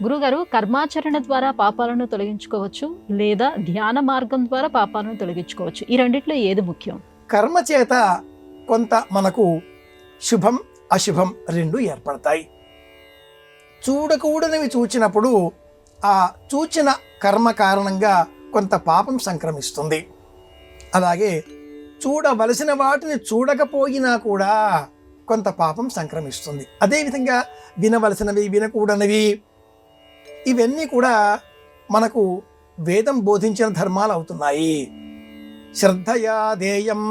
గురుగారు, కర్మాచరణ ద్వారా పాపాలను తొలగించుకోవచ్చు లేదా ధ్యాన మార్గం ద్వారా పాపాలను తొలగించుకోవచ్చు. ఈ రెండిట్లో ఏది ముఖ్యం? కర్మ చేత కొంత మనకు శుభం అశుభం రెండు ఏర్పడతాయి. చూడకూడనివి చూచినప్పుడు ఆ చూచిన కర్మ కారణంగా కొంత పాపం సంక్రమిస్తుంది. అలాగే చూడవలసిన వాటిని చూడకపోయినా కూడా కొంత పాపం సంక్రమిస్తుంది. అదేవిధంగా వినవలసినవి వినకూడనివి ఇవన్నీ కూడా మనకు వేదం బోధించిన ధర్మాలు అవుతున్నాయి. శ్రద్ధయా దేయం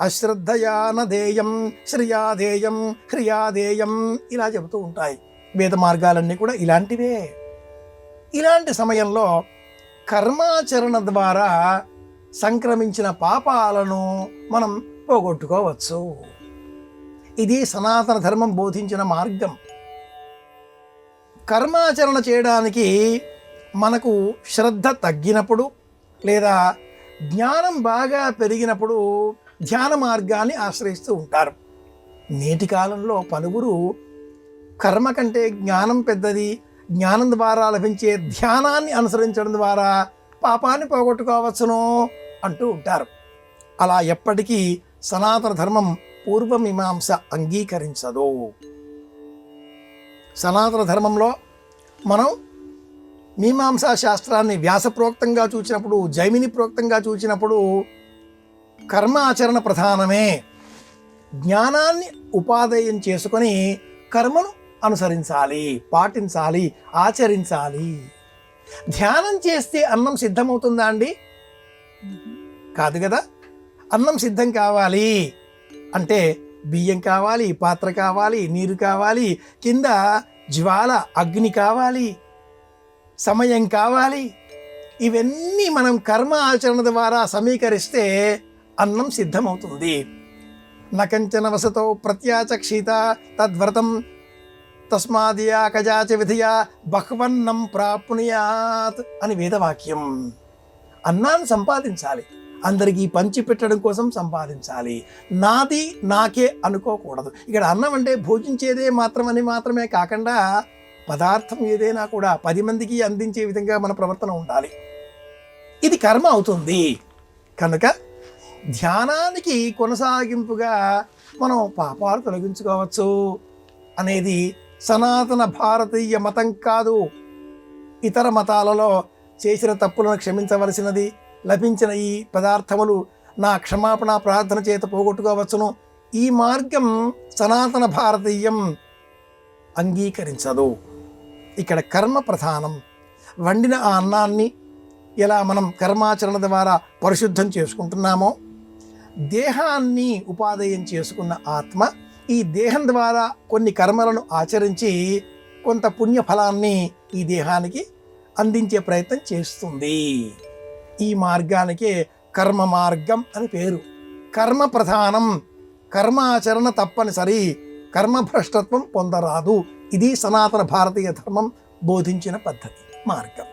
అశ్రద్ధయా నదేయం శ్రియా దేయం హ్రియా దేయం ఇలా చెబుతూ ఉంటాయి. వేద మార్గాలన్నీ కూడా ఇలాంటివే. ఇలాంటి సమయంలో కర్మాచరణ ద్వారా సంక్రమించిన పాపాలను మనం పోగొట్టుకోవచ్చు. ఇది సనాతన ధర్మం బోధించిన మార్గం. కర్మాచరణ చేయడానికి మనకు శ్రద్ధ తగ్గినప్పుడు లేదా జ్ఞానం బాగా పెరిగినప్పుడు ధ్యాన మార్గాన్ని ఆశ్రయిస్తూ ఉంటారు. నేటి కాలంలో పలువురు కర్మ కంటే జ్ఞానం పెద్దది, జ్ఞానం ద్వారా లభించే ధ్యానాన్ని అనుసరించడం ద్వారా పాపాన్ని పోగొట్టుకోవచ్చును అంటూ ఉంటారు. అలా ఎప్పటికీ సనాతన ధర్మం పూర్వమీమాంస అంగీకరించదు. సనాతన ధర్మంలో మనం మీమాంసా శాస్త్రాన్ని వ్యాసప్రోక్తంగా చూచినప్పుడు, జైమిని ప్రోక్తంగా చూచినప్పుడు కర్మ ఆచరణ ప్రధానమే. జ్ఞానాన్ని ఉపాదేయం చేసుకొని కర్మను అనుసరించాలి, పాటించాలి, ఆచరించాలి. ధ్యానం చేస్తే అన్నం సిద్ధమవుతుందా అండి? కాదు కదా. అన్నం సిద్ధం కావాలి అంటే బియ్యం కావాలి, పాత్ర కావాలి, నీరు కావాలి, కింద జ్వాల అగ్ని కావాలి, సమయం కావాలి. ఇవన్నీ మనం కర్మ ఆచరణ ద్వారా సమీకరిస్తే అన్నం సిద్ధమవుతుంది. నకంచన వసతో ప్రత్యాచక్షిత తద్వ్రతం తస్మాదియా కజాచ విధియా బహ్వన్నం ప్రాప్నుయాత్ అని వేదవాక్యం. అన్నాన్ని సంపాదించాలి, అందరికీ పంచి పెట్టడం కోసం సంపాదించాలి. నాది నాకే అనుకోకూడదు. ఇక్కడ అన్నం అంటే భోజించేదే మాత్రమే కాకుండా పదార్థం ఏదైనా కూడా 10 మందికి అందించే విధంగా మన ప్రవర్తన ఉండాలి. ఇది కర్మ అవుతుంది. కనుక ధ్యానానికి కొనసాగింపుగా మనం పాపాలు తొలగించుకోవచ్చు అనేది సనాతన భారతీయ మతం కాదు. ఇతర మతాలలో చేసిన తప్పులను క్షమించవలసినది, లభించిన ఈ పదార్థములు నా క్షమాపణ ప్రార్థన చేత పోగొట్టుకోవచ్చును, ఈ మార్గం సనాతన భారతీయం అంగీకరించదు. ఇక్కడ కర్మ ప్రధానం. వండిన ఆ అన్నాన్ని ఎలా మనం కర్మాచరణ ద్వారా పరిశుద్ధం చేసుకుంటున్నామో, దేహాన్ని ఉపాదేయం చేసుకున్న ఆత్మ ఈ దేహం ద్వారా కొన్ని కర్మలను ఆచరించి కొంత పుణ్యఫలాన్ని ఈ దేహానికి అందించే ప్రయత్నం చేస్తుంది. ఈ మార్గానికే కర్మ మార్గం అని పేరు. కర్మ ప్రధానం, కర్మాచరణ తప్పనిసరి, కర్మభ్రష్టత్వం పొందరాదు. ఇది సనాతన భారతీయ ధర్మం బోధించిన పద్ధతి, మార్గం.